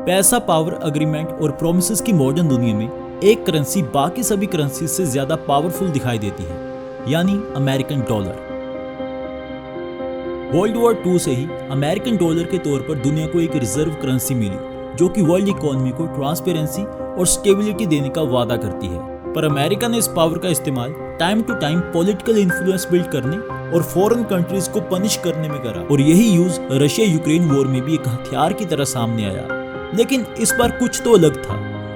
पैसा, power, agreement और promises की मॉडर्न दुनिया में एक करेंसी बाकी सभी करेंसी से ज्यादा पावरफुल दिखाई देती है, यानी American dollar. World war II से ही अमेरिकन डॉलर के तौर पर दुनिया को एक रिजर्व करेंसी मिली, जो कि वर्ल्ड इकोनॉमी को ट्रांसपेरेंसी और स्टेबिलिटी देने का वादा करती है। पर अमेरिका ने इस पावर का इस्तेमाल time to time political influence build करने और फॉरेन कंट्रीज को पनिश करने में करा, और यही यूज रशिया यूक्रेन वॉर में भी एक हथियार की तरह सामने आया। लेकिन इस बार कुछ तो अलग था,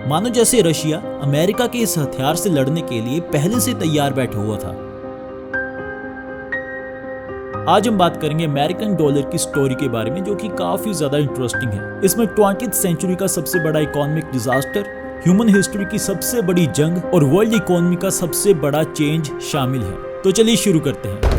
मानो जैसे रशिया अमेरिका के इस हथियार से लड़ने के लिए पहले से तैयार बैठा हुआ था। आज हम बात करेंगे अमेरिकन डॉलर की स्टोरी के बारे में, जो कि काफी ज्यादा इंटरेस्टिंग है। इसमें 20th सेंचुरी का सबसे बड़ा इकोनॉमिक डिजास्टर, ह्यूमन हिस्ट्री की सबसे बड़ी जंग और वर्ल्ड इकोनॉमी का सबसे बड़ा चेंज शामिल है। तो चलिए शुरू करते हैं।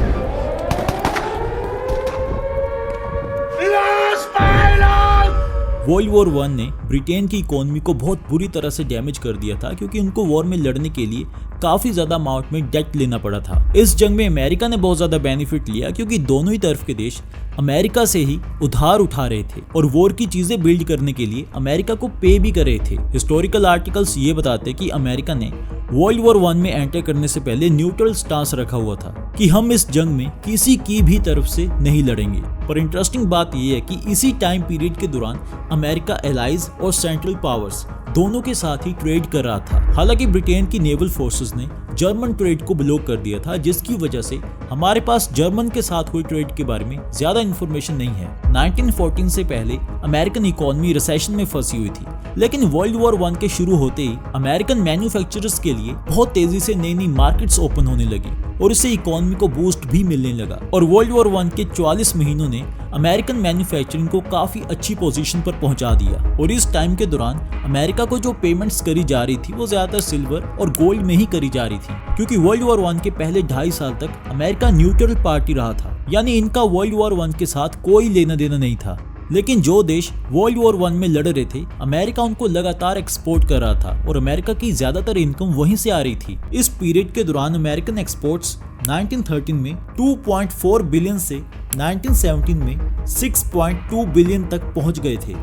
वर्ल्ड वॉर I ने ब्रिटेन की इकोनॉमी को बहुत बुरी तरह से डैमेज कर दिया था, क्योंकि उनको वॉर में लड़ने के लिए काफी ज्यादा अमाउंट में डेट लेना पड़ा था। इस जंग में अमेरिका ने बहुत ज्यादा बेनिफिट लिया, क्योंकि दोनों ही तरफ के देश अमेरिका से ही उधार उठा रहे थे और वॉर की चीजें बिल्ड करने के लिए अमेरिका को पे भी कर रहे थे। हिस्टोरिकल आर्टिकल्स ये बताते कि अमेरिका ने वर्ल्ड वॉर I में एंटर करने से पहले न्यूट्रल स्टांस रखा हुआ था कि हम इस जंग में किसी की भी तरफ से नहीं लड़ेंगे। पर इंटरेस्टिंग बात यह है कि इसी टाइम पीरियड के दौरान अमेरिका एलाइज और सेंट्रल पावर्स दोनों के साथ ही ट्रेड कर रहा था। हालांकि ब्रिटेन की नेवल फोर्सेस ने जर्मन ट्रेड को ब्लॉक कर दिया था, जिसकी वजह से हमारे पास जर्मन के साथ हुई ट्रेड के बारे में ज्यादा इंफॉर्मेशन नहीं है। 1914 से पहले अमेरिकन इकोनॉमी रिसेशन में फंसी हुई थी, लेकिन वर्ल्ड वॉर I के शुरू होते ही अमेरिकन मैन्युफैक्चरर्स के लिए बहुत तेजी से नई नई मार्केट्स ओपन होने लगी और इससे इकोनॉमी को बूस्ट भी मिलने लगा। और वर्ल्ड वॉर I के 44 महीनों ने अमेरिकन मैन्युफैक्चरिंग को काफी अच्छी पोजीशन पर पहुंचा दिया। और इस टाइम के दौरान अमेरिका को जो पेमेंट्स करी जा रही थी वो ज्यादातर सिल्वर और गोल्ड में ही करी जा रही थी, क्योंकि वर्ल्ड वॉर I के पहले 2.5 साल तक अमेरिका न्यूट्रल पार्टी रहा था, यानी इनका वर्ल्ड वॉर I के साथ कोई लेना देना नहीं था। लेकिन जो देश वर्ल्ड वॉर I में लड़ रहे थे, अमेरिका उनको लगातार एक्सपोर्ट कर रहा था और अमेरिका की ज्यादातर इनकम वहीं से आ रही थी। इस पीरियड के दौरान अमेरिकन एक्सपोर्ट्स 1913 में 2.4 बिलियन से 1917 में 6.2 बिलियन तक पहुंच गए थे।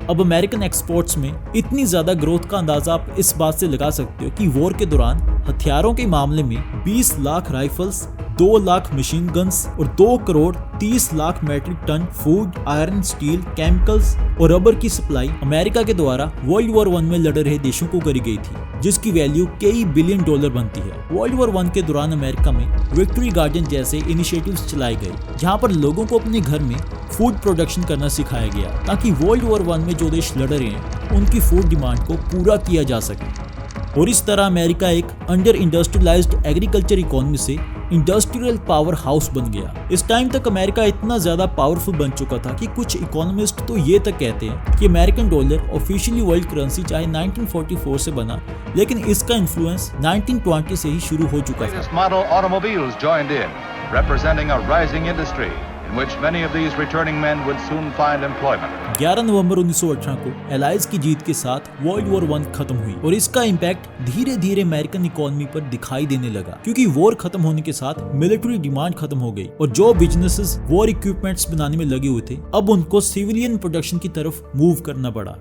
अब अमेरिकन एक्सपोर्ट्स में इतनी ज्यादा ग्रोथ का अंदाजा आप इस बात से लगा सकते हो कि वॉर के दौरान हथियारों के मामले में 20 lakh rifles, 2 lakh machine guns और 2 crore 30 lakh metric ton food, iron, steel, chemicals और रबर की सप्लाई अमेरिका के द्वारा वर्ल्ड वॉर I में लड़ रहे देशों को करी गई थी, जिसकी वैल्यू कई बिलियन डॉलर बनती है। वर्ल्ड वॉर I के दौरान अमेरिका में विक्ट्री गार्डन जैसे इनिशिएटिव्स चलाए गए, जहां पर लोगों को अपने घर में फूड प्रोडक्शन करना सिखाया गया, ताकि वर्ल्ड वॉर I में जो देश लड़ रहे हैं उनकी फूड डिमांड को पूरा किया जा सके। और इस तरह अमेरिका एक अंडर इंडस्ट्रियलाइज्ड एग्रीकल्चर इकोनॉमी से इंडस्ट्रियल पावर हाउस बन गया। इस टाइम तक अमेरिका इतना ज्यादा पावरफुल बन चुका था कि कुछ इकोनॉमिस्ट तो ये तक कहते हैं कि American dollar officially world currency चाहे 1944 से बना, लेकिन इसका इन्फ्लुएंस 1920 से ही शुरू हो चुका था। 11 नवंबर 1918 को एलाइज की जीत के साथ वर्ल्ड वॉर I खत्म हुई और इसका इम्पैक्ट धीरे धीरे अमेरिकन इकोनॉमी पर दिखाई देने लगा, क्योंकि वॉर खत्म होने के साथ मिलिट्री डिमांड खत्म हो गई और जो बिजनेसेस वॉर इक्विपमेंट्स बनाने में लगे हुए थे, अब उनको सिविलियन प्रोडक्शन की तरफ मूव करना पड़ा।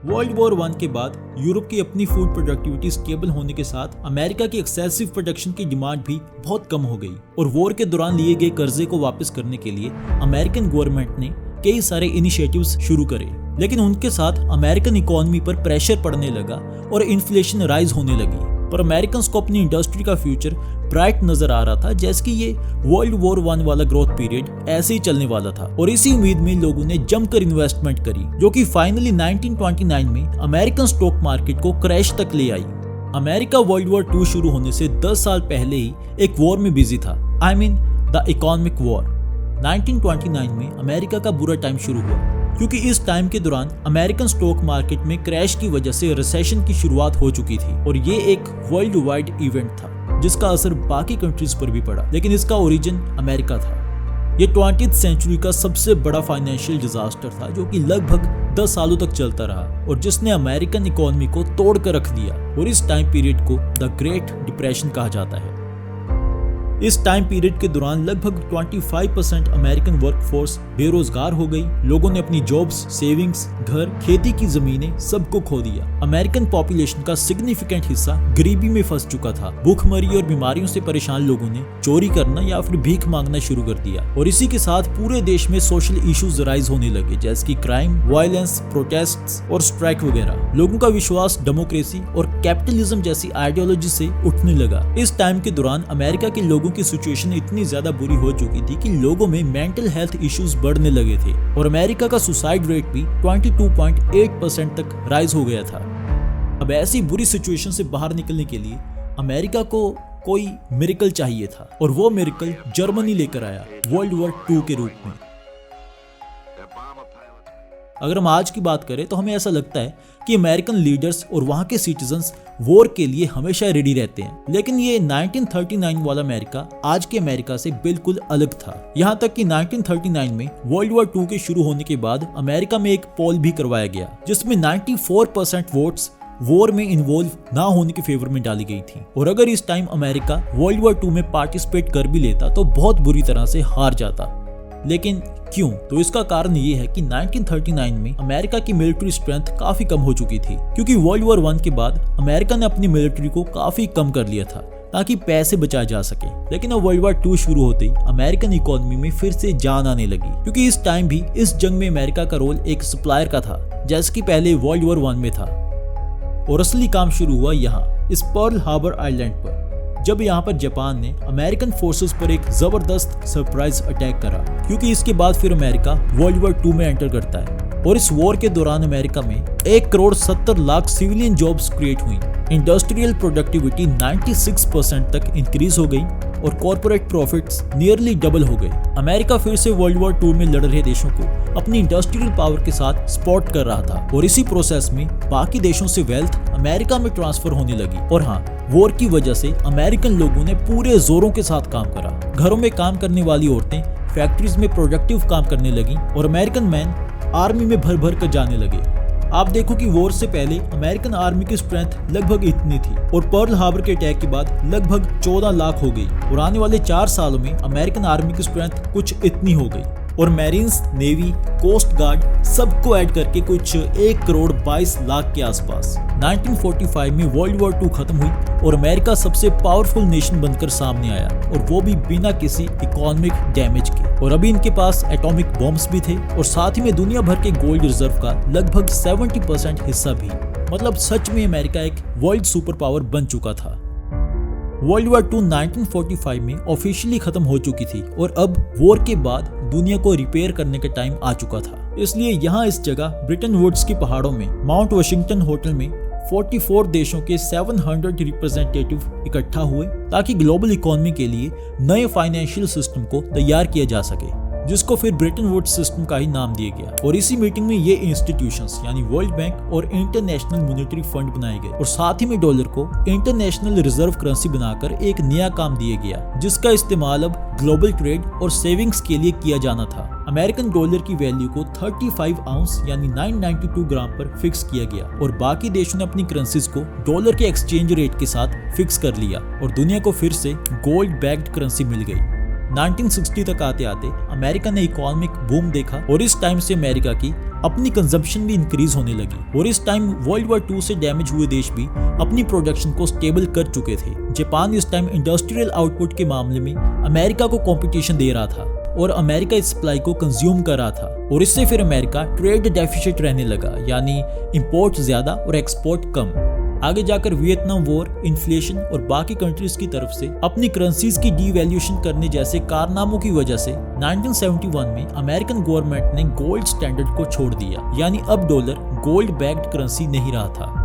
वर्ल्ड वॉर I के बाद यूरोप की अपनी फूड प्रोडक्टिविटी स्टेबल होने के साथ अमेरिका की एक्सेसिव प्रोडक्शन की डिमांड भी बहुत कम हो गई और वॉर के दौरान लिए गए कर्जे को वापस करने के लिए अमेरिकन गवर्नमेंट ने कई सारे इनिशिएटिव्स शुरू करे। लेकिन उनके साथ अमेरिकन इकोनॉमी पर प्रेशर पड़ने लगा और इन्फ्लेशन राइज होने लगी। पर अमेरिकन को अपनी इंडस्ट्री का फ्यूचर ब्राइट नजर आ रहा था, जैसे कि ये वर्ल्ड वॉर I वाला ग्रोथ पीरियड ऐसे ही चलने वाला था। और इसी उम्मीद में लोगों ने जमकर इन्वेस्टमेंट करी, जो कि फाइनली 1929 में अमेरिकन स्टॉक मार्केट को क्रैश तक ले आई। अमेरिका वर्ल्ड वॉर II शुरू होने से 10 साल पहले ही एक वॉर में बिजी था, I mean the economic war. 1929 में अमेरिका का बुरा टाइम शुरू हुआ, क्योंकि इस टाइम के दौरान अमेरिकन स्टॉक मार्केट में क्रैश की वजह से रिसेशन की शुरुआत हो चुकी थी और ये एक वर्ल्ड वाइड इवेंट था, जिसका असर बाकी कंट्रीज पर भी पड़ा, लेकिन इसका ओरिजिन अमेरिका था। ये 20th सेंचुरी का सबसे बड़ा फाइनेंशियल डिजास्टर था, जो कि लगभग 10 सालों तक चलता रहा और जिसने अमेरिकन इकोनॉमी को तोड़ कर रख दिया। और इस टाइम पीरियड को द ग्रेट डिप्रेशन कहा जाता है। इस टाइम पीरियड के दौरान लगभग 25% अमेरिकन वर्कफोर्स बेरोजगार हो गई। लोगों ने अपनी जॉब्स, सेविंग्स, घर, खेती की जमीनें सबको खो दिया। अमेरिकन पॉपुलेशन का सिग्निफिकेंट हिस्सा गरीबी में फंस चुका था। भूखमरी और बीमारियों से परेशान लोगों ने चोरी करना या फिर भीख मांगना शुरू कर दिया और इसी के साथ पूरे देश में सोशल इश्यूज राइज होने लगे, जैसे कि क्राइम, वायलेंस, प्रोटेस्ट्स और स्ट्राइक वगैरह। लोगों का विश्वास डेमोक्रेसी और कैपिटलिज्म जैसी आइडियोलॉजी से उठने लगा। इस टाइम के दौरान अमेरिका के लोगों की सिचुएशन इतनी ज्यादा बुरी हो चुकी थी कि लोगों में मेंटल हेल्थ इश्यूज बढ़ने लगे थे और अमेरिका का सुसाइड रेट भी 22.8% तक राइज हो गया था। अब ऐसी बुरी सिचुएशन से बाहर निकलने के लिए अमेरिका को कोई मिरेकल चाहिए था और वो मिरेकल जर्मनी लेकर आया वर्ल्ड वॉर 2 के रूप में। अगर हम आज की बात करें तो हमें ऐसा लगता है कि अमेरिकन लीडर्स और वहां के सिटीजन्स वॉर के लिए हमेशा रेडी रहते हैं, लेकिन ये 1939 वाला अमेरिका आज के अमेरिका से बिल्कुल अलग था। यहाँ तक कि 1939 में वर्ल्ड वॉर 2 के शुरू होने के बाद अमेरिका में एक पोल भी करवाया गया जिसमें 94% वोट्स वॉर में इन्वॉल्व ना होने के फेवर में डाली गई थी और अगर इस टाइम अमेरिका वर्ल्ड वॉर 2 में पार्टिसिपेट कर भी लेता तो बहुत बुरी तरह से हार जाता। लेकिन क्यों? तो इसका कारण ये है कि 1939 में अमेरिका की मिलिट्री स्ट्रेंथ काफी कम हो चुकी थी क्योंकि वर्ल्ड वॉर 1 के बाद अमेरिका ने अपनी मिलिट्री को काफी कम कर लिया था ताकि पैसे बचाए जा सके। लेकिन अब वर्ल्ड वॉर 2 शुरू होते ही अमेरिकन इकोनॉमी में फिर से जान आने लगी क्योंकि इस टाइम भी इस जंग में अमेरिका का रोल एक सप्लायर का था जैसे कि पहले वर्ल्ड वॉर 1 में था। और असली काम शुरू हुआ यहाँ इस पर्ल हार्बर आइलैंड पर जब यहाँ पर जापान ने अमेरिकन फोर्सेस पर एक जबरदस्त सरप्राइज अटैक करा क्योंकि इसके बाद फिर अमेरिका वर्ल्ड वॉर 2 में एंटर करता है और इस वॉर के दौरान अमेरिका में 1,70,00,000 सिविलियन जॉब्स क्रिएट हुई। इंडस्ट्रियल प्रोडक्टिविटी 96% तक इंक्रीज हो गई और कॉर्पोरेट प्रॉफिट्स नियरली डबल हो गए। अमेरिका फिर से वर्ल्ड वॉर 2 में लड़ रहे देशों को अपनी इंडस्ट्रियल पावर के साथ सपोर्ट कर रहा था और इसी प्रोसेस में बाकी देशों से वेल्थ अमेरिका में ट्रांसफर होने लगी। और हाँ, वॉर की वजह से अमेरिकन लोगों ने पूरे जोरों के साथ काम करा। घरों में काम करने वाली औरतें फैक्ट्रीज में प्रोडक्टिव काम करने लगी और अमेरिकन मैन आर्मी में भर भर कर जाने लगे। आप देखो कि वॉर से पहले अमेरिकन आर्मी की स्ट्रेंथ लगभग इतनी थी और पर्ल हार्बर के अटैक के बाद लगभग 14 लाख हो गई और आने वाले 4 सालों में अमेरिकन आर्मी की स्ट्रेंथ कुछ इतनी हो गई और मैरीन्स, नेवी, कोस्ट गार्ड सबको ऐड करके कुछ 1,22,00,000 के आसपास। 1945 में वर्ल्ड वॉर 2 खत्म हुई और अमेरिका सबसे पावरफुल नेशन बनकर सामने आया और वो भी बिना किसी इकोनॉमिक डैमेज के। और अभी इनके पास एटॉमिक बॉम्ब्स भी थे और साथ ही में दुनिया भर के गोल्ड रिजर्व का लगभग 70% हिस्सा भी। मतलब सच में अमेरिका एक वर्ल्ड सुपर पावर बन चुका था। वर्ल्ड वॉर 2 1945 में ऑफिशियली खत्म हो चुकी थी और अब वॉर के बाद दुनिया को रिपेयर करने का टाइम आ चुका था। इसलिए यहाँ इस जगह ब्रिटेन वुड्स की पहाड़ों में माउंट वाशिंगटन होटल में 44 देशों के 700 रिप्रेजेंटेटिव इकट्ठा हुए ताकि ग्लोबल इकोनॉमी के लिए नए फाइनेंशियल सिस्टम को तैयार किया जा सके, जिसको फिर ब्रिटेन वुड्स सिस्टम का ही नाम दिया गया। और इसी मीटिंग में ये इंस्टीट्यूशंस यानी वर्ल्ड बैंक और इंटरनेशनल मॉनेटरी फंड बनाए गए और साथ ही में डॉलर को इंटरनेशनल रिजर्व करेंसी बनाकर एक नया काम दिया गया जिसका इस्तेमाल अब ग्लोबल ट्रेड और सेविंग्स के लिए किया जाना था। अमेरिकन डॉलर की वैल्यू को 35 आउंस यानी 992 ग्राम पर फिक्स किया गया और बाकी देशों ने अपनी करेंसीज को डॉलर के एक्सचेंज रेट के साथ फिक्स कर लिया और दुनिया को फिर से गोल्ड बैक्ड करेंसी मिल गई। 1960 तक आते आते अमेरिका ने इकोनॉमिक बूम देखा और इस टाइम से अमेरिका की अपनी कंजम्पशन भी इंक्रीज होने लगी और इस टाइम वर्ल्ड वॉर 2 से डैमेज हुए देश भी अपनी प्रोडक्शन को स्टेबल कर चुके थे। जापान इस टाइम इंडस्ट्रियल आउटपुट के मामले में अमेरिका को कंपटीशन दे रहा था और अमेरिका इस सप्लाई को कंज्यूम कर रहा था और इससे फिर अमेरिका ट्रेड डेफिसिट रहने लगा यानी इंपोर्ट ज्यादा और एक्सपोर्ट कम। आगे जाकर वियतनाम वॉर, इन्फ्लेशन और बाकी कंट्रीज की तरफ से अपनी करेंसीज की डीवैल्यूएशन करने जैसे कारनामों की वजह से 1971 में अमेरिकन गवर्नमेंट ने गोल्ड स्टैंडर्ड को छोड़ दिया यानी अब डॉलर गोल्ड बैक्ड करेंसी नहीं रहा था।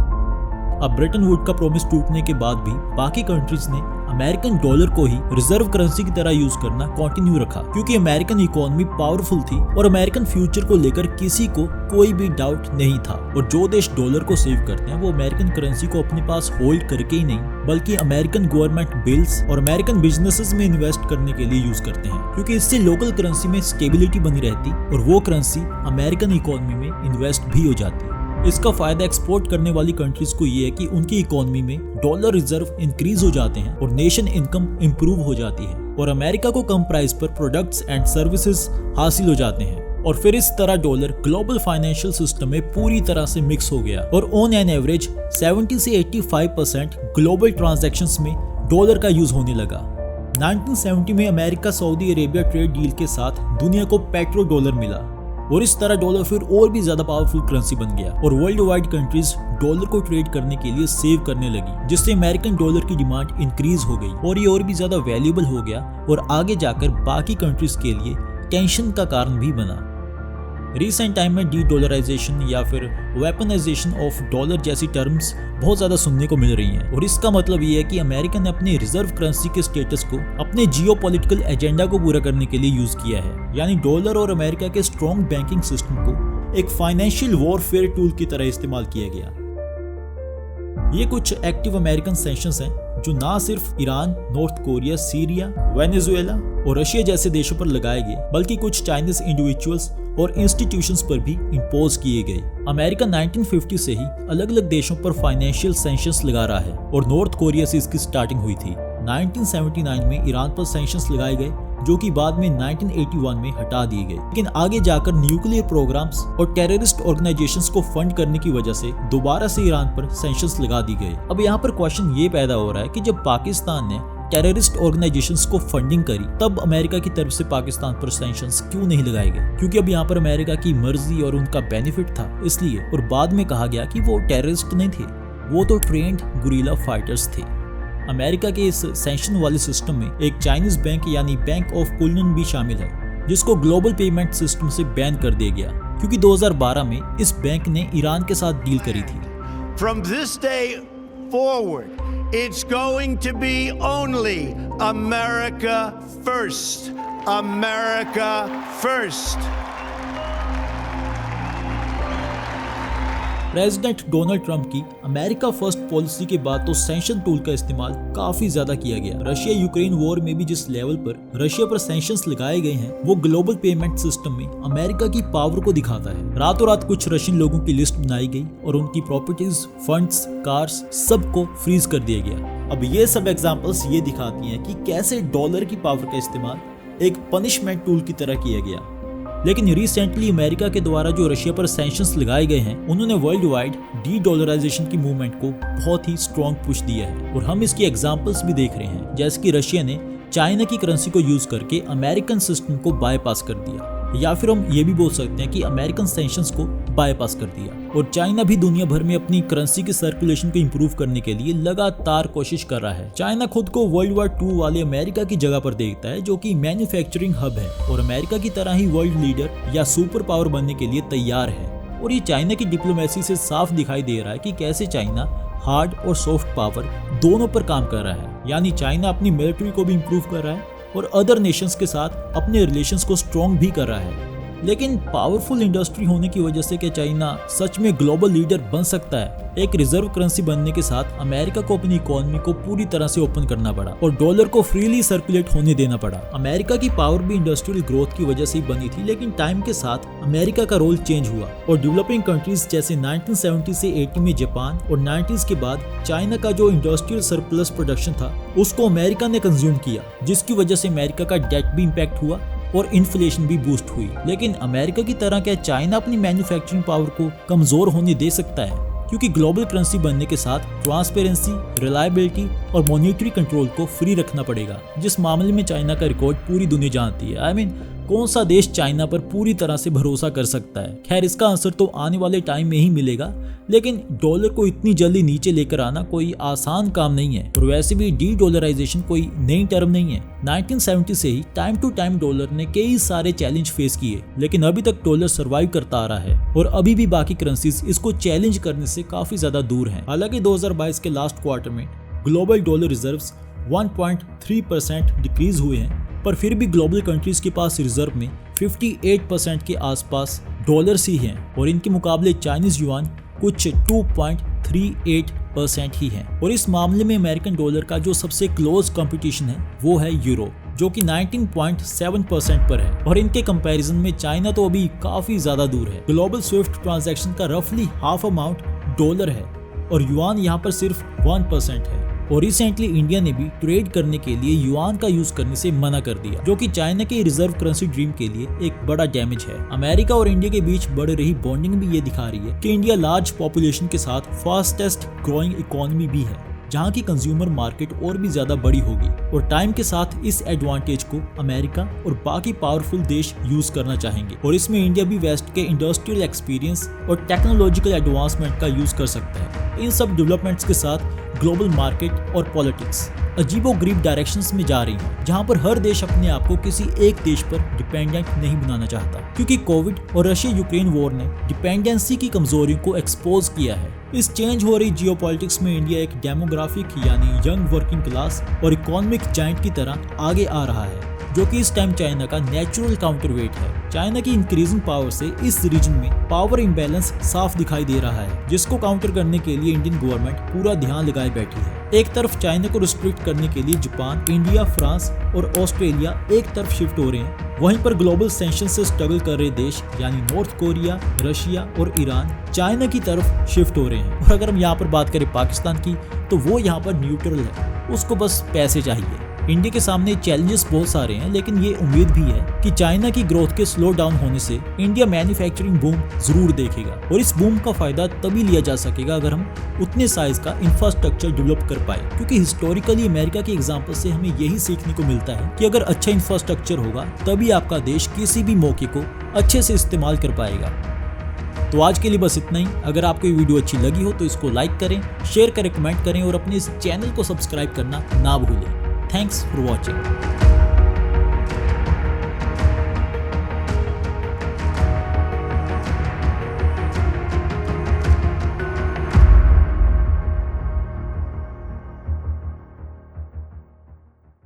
अब ब्रिटेन वुड का प्रॉमिस टूटने के बाद भी बाकी कंट्रीज ने अमेरिकन डॉलर को ही रिजर्व करेंसी की तरह यूज करना कंटिन्यू रखा क्योंकि अमेरिकन इकोनॉमी पावरफुल थी और अमेरिकन फ्यूचर को लेकर किसी को कोई भी डाउट नहीं था। और जो देश डॉलर को सेव करते हैं वो अमेरिकन करेंसी को अपने पास होल्ड करके ही नहीं बल्कि अमेरिकन गवर्नमेंट बिल्स और अमेरिकन बिजनेसेस में इन्वेस्ट करने के लिए यूज करते हैं क्योंकि इससे लोकल करेंसी में स्टेबिलिटी बनी रहती और वो करेंसी अमेरिकन इकोनॉमी में इन्वेस्ट भी हो जाती। इसका फायदा एक्सपोर्ट करने वाली कंट्रीज को ये है कि उनकी इकोनॉमी में डॉलर रिजर्व इंक्रीज हो जाते हैं और नेशन इनकम इंप्रूव हो जाती है और अमेरिका को कम प्राइस पर प्रोडक्ट्स एंड सर्विसेज हासिल हो जाते हैं और फिर इस तरह डॉलर ग्लोबल फाइनेंशियल सिस्टम में पूरी तरह से मिक्स हो गया और ऑन एन एवरेज 70 से 85% ग्लोबल ट्रांजैक्शंस में डॉलर का यूज होने लगा। 1970 में America Saudi Arabia trade deal के साथ दुनिया को पेट्रो डॉलर मिला और इस तरह डॉलर फिर और भी ज्यादा पावरफुल करेंसी बन गया और वर्ल्ड वाइड कंट्रीज डॉलर को ट्रेड करने के लिए सेव करने लगी, जिससे अमेरिकन डॉलर की डिमांड इंक्रीज हो गई और ये और भी ज्यादा वैल्यूएबल हो गया और आगे जाकर बाकी कंट्रीज के लिए टेंशन का कारण भी बना। रिसेंट टाइम में डी डॉलराइजेशन या फिर वेपनाइजेशन ऑफ डॉलर जैसी टर्म्स बहुत ज्यादा सुनने को मिल रही हैं और इसका मतलब ये है कि अमेरिका ने अपने रिजर्व करेंसी के स्टेटस को अपने जियोपॉलिटिकल एजेंडा को पूरा करने के लिए यूज किया है, यानी डॉलर और अमेरिका के स्ट्रॉन्ग बैंकिंग सिस्टम को एक फाइनेंशियल वॉरफेयर टूल की तरह इस्तेमाल किया गया। ये कुछ एक्टिव अमेरिकन सैंक्शंस हैं जो ना सिर्फ Iran, north Korea, Syria, Venezuela और रशिया जैसे देशों पर लगाए गए बल्कि कुछ चाइनीज इंडिविजुअल्स और इंस्टीट्यूशंस पर भी इंपोज किए गए। अमेरिका 1950 से ही अलग अलग देशों पर फाइनेंशियल सैंक्शंस लगा रहा है और नॉर्थ कोरिया से इसकी स्टार्टिंग हुई थी। 1979 में ईरान पर सैंक्शंस लगाए गए जो कि बाद में 1981 में हटा दिए गए, लेकिन आगे जाकर न्यूक्लियर प्रोग्राम्स और टेररिस्ट ऑर्गेनाइजेशंस को फंड करने की वजह से दोबारा से ईरान पर सैंक्शंस लगा दी गए। अब यहाँ पर क्वेश्चन ये पैदा हो रहा है कि जब पाकिस्तान ने टेररिस्ट ऑर्गेनाइजेशंस को फंडिंग करी तब अमेरिका की तरफ से पाकिस्तान पर सैंक्शंस क्यों नहीं लगाए गए? क्योंकि अब यहाँ पर अमेरिका की मर्जी और उनका बेनिफिट था इसलिए, और बाद में कहा गया कि वो टेररिस्ट नहीं थे, वो तो ट्रेंड गुरिल्ला फाइटर्स थे। अमेरिका के इस सैंक्शन वाले सिस्टम में एक चाइनीज बैंक यानी बैंक ऑफ कुलन भी शामिल है जिसको ग्लोबल पेमेंट सिस्टम से बैन कर दिया गया क्योंकि 2012 में इस बैंक ने ईरान के साथ डील करी थी। From this day forward, it's going to be only America first. America first. President Donald Trump की अमेरिका फर्स्ट पॉलिसी के बाद तो सैंक्शन टूल का इस्तेमाल काफी ज्यादा किया गया। रशिया यूक्रेन वॉर में भी जिस लेवल पर रशिया पर सैंक्शंस लगाए गए हैं वो ग्लोबल पेमेंट सिस्टम में अमेरिका की पावर को दिखाता है। रातों रात कुछ रशियन लोगों की लिस्ट बनाई गई और उनकी प्रॉपर्टीज, फंड्स, कार्स सबको फ्रीज कर दिया गया। अब ये सब एग्जांपल्स ये दिखाती हैं कि कैसे डॉलर की पावर का इस्तेमाल एक पनिशमेंट टूल की तरह किया गया। लेकिन रिसेंटली अमेरिका के द्वारा जो रशिया पर सैंक्शंस लगाए गए हैं उन्होंने वर्ल्ड वाइड डी डॉलराइजेशन की मूवमेंट को बहुत ही स्ट्रॉन्ग पुश दिया है और हम इसकी एग्जांपल्स भी देख रहे हैं, जैसे कि रशिया ने चाइना की करेंसी को यूज करके अमेरिकन सिस्टम को बाईपास कर दिया, या फिर हम ये भी बोल सकते हैं कि अमेरिकन सैंक्शंस को बाईपास कर दिया। और चाइना भी दुनिया भर में अपनी करेंसी की सर्कुलेशन को इंप्रूव करने के लिए लगातार कोशिश कर रहा है। चाइना खुद को वर्ल्ड वॉर 2 वाले अमेरिका की जगह पर देखता है जो कि मैन्युफैक्चरिंग हब है और अमेरिका की तरह ही वर्ल्ड लीडर या सुपर पावर बनने के लिए तैयार है। और ये चाइना की डिप्लोमेसी से साफ दिखाई दे रहा है कि कैसे चाइना हार्ड और सॉफ्ट पावर दोनों पर काम कर रहा है, यानी चाइना अपनी मिलिट्री को भी इंप्रूव कर रहा है और अदर नेशंस के साथ अपने रिलेशंस को स्ट्रॉन्ग भी कर रहा है। लेकिन पावरफुल इंडस्ट्री होने की वजह से क्या चाइना सच में ग्लोबल लीडर बन सकता है? एक रिजर्व करेंसी बनने के साथ अमेरिका को अपनी इकोनॉमी को पूरी तरह से ओपन करना पड़ा और डॉलर को फ्रीली सर्कुलेट होने देना पड़ा। अमेरिका की पावर भी इंडस्ट्रियल ग्रोथ की वजह से ही बनी थी, लेकिन टाइम के साथ अमेरिका का रोल चेंज हुआ और डेवलपिंग कंट्रीज जैसे 1970 से 80 में जापान और 90s के बाद चाइना का जो इंडस्ट्रियल सरप्लस प्रोडक्शन था उसको अमेरिका ने कंज्यूम किया, जिसकी वजह से अमेरिका का डेट भी इम्पैक्ट हुआ और इन्फ्लेशन भी बूस्ट हुई। लेकिन अमेरिका की तरह क्या चाइना अपनी मैन्युफैक्चरिंग पावर को कमजोर होने दे सकता है? क्योंकि ग्लोबल करेंसी बनने के साथ ट्रांसपेरेंसी, रिलायबिलिटी और मॉनेटरी कंट्रोल को फ्री रखना पड़ेगा, जिस मामले में चाइना का रिकॉर्ड पूरी दुनिया जानती है। आई मीन कौन सा देश चाइना पर पूरी तरह से भरोसा कर सकता है? खैर, इसका आंसर तो आने वाले टाइम में ही मिलेगा, लेकिन डॉलर को इतनी जल्दी नीचे लेकर आना कोई आसान काम नहीं है और वैसे भी डी डॉलराइजेशन कोई नई टर्म नहीं है। 1970 से ही टाइम टू टाइम डॉलर ने कई सारे चैलेंज फेस किए, लेकिन अभी तक डॉलर सर्वाइव करता आ रहा है और अभी भी बाकी करेंसीज इसको चैलेंज करने से काफी ज्यादा दूर हैं। हालांकि 2022 के लास्ट क्वार्टर में ग्लोबल डॉलर रिजर्व्स 1.3% डिक्रीज हुए हैं, पर फिर भी ग्लोबल कंट्रीज के पास रिजर्व में 58% के आसपास डॉलर्स ही हैं और इनके मुकाबले चाइनीज युआन कुछ 2.38% ही है। और इस मामले में अमेरिकन डॉलर का जो सबसे क्लोज कंपटीशन है वो है यूरो, जो कि 19.7% पर है, और इनके कंपैरिजन में चाइना तो अभी काफी ज्यादा दूर है। ग्लोबल स्विफ्ट ट्रांजैक्शन का रफली हाफ अमाउंट डॉलर है और युआन यहाँ पर सिर्फ 1% है। और रिसेंटली इंडिया ने भी ट्रेड करने के लिए युआन का यूज करने से मना कर दिया, जो कि चाइना के रिजर्व करेंसी ड्रीम के लिए एक बड़ा डैमेज है। अमेरिका और इंडिया के बीच बढ़ रही बॉन्डिंग भी ये दिखा रही है कि इंडिया लार्ज पॉपुलेशन के साथ फास्टेस्ट ग्रोइंग इकोनॉमी भी है, जहां की कंज्यूमर मार्केट और भी ज्यादा बड़ी होगी। और टाइम के साथ इस एडवांटेज को अमेरिका और बाकी पावरफुल देश यूज करना चाहेंगे, और इसमें इंडिया भी वेस्ट के इंडस्ट्रियल एक्सपीरियंस और टेक्नोलॉजिकल एडवांसमेंट का यूज कर सकता है। इन सब डेवलपमेंट्स के साथ ग्लोबल मार्केट और पॉलिटिक्स अजीबोगरीब डायरेक्शंस में जा रही है, जहां पर हर देश अपने आप को किसी एक देश पर डिपेंडेंट नहीं बनाना चाहता, क्योंकि कोविड और रशिया यूक्रेन वॉर ने डिपेंडेंसी की कमजोरियों को एक्सपोज किया है। इस चेंज हो रही जियोपॉलिटिक्स में इंडिया एक डेमोग्राफिक यानी यंग वर्किंग क्लास और इकोनॉमिक जायंट की तरह आगे आ रहा है, जो कि इस टाइम चाइना का नेचुरल काउंटरवेट है। चाइना की इंक्रीजिंग पावर से इस रीजन में पावर इम्बैलेंस साफ दिखाई दे रहा है, जिसको काउंटर करने के लिए इंडियन गवर्नमेंट पूरा ध्यान लगाए बैठी है। एक तरफ चाइना को रिस्ट्रिक्ट करने के लिए जापान, इंडिया, फ्रांस और ऑस्ट्रेलिया एक तरफ शिफ्ट हो रहे हैं, वहीं पर ग्लोबल सैंक्शन से स्ट्रगल कर रहे देश यानी नॉर्थ कोरिया, रशिया और ईरान चाइना की तरफ शिफ्ट हो रहे हैं। और अगर हम यहाँ पर बात करें पाकिस्तान की, तो वो यहाँ पर न्यूट्रल है, उसको बस पैसे चाहिए। इंडिया के सामने चैलेंजेस बहुत सारे हैं, लेकिन ये उम्मीद भी है कि चाइना की ग्रोथ के स्लो डाउन होने से इंडिया मैन्युफैक्चरिंग बूम जरूर देखेगा, और इस बूम का फायदा तभी लिया जा सकेगा अगर हम उतने साइज का इंफ्रास्ट्रक्चर डेवलप कर पाए, क्योंकि हिस्टोरिकली अमेरिका के एग्जांपल से हमें यही सीखने को मिलता है कि अगर अच्छा इंफ्रास्ट्रक्चर होगा तभी आपका देश किसी भी मौके को अच्छे से इस्तेमाल कर पाएगा। तो आज के लिए बस इतना ही। अगर आपको ये वीडियो अच्छी लगी हो तो इसको लाइक करें, शेयर करें, कमेंट करें और अपने इस चैनल को सब्सक्राइब करना ना भूलें। Thanks for watching.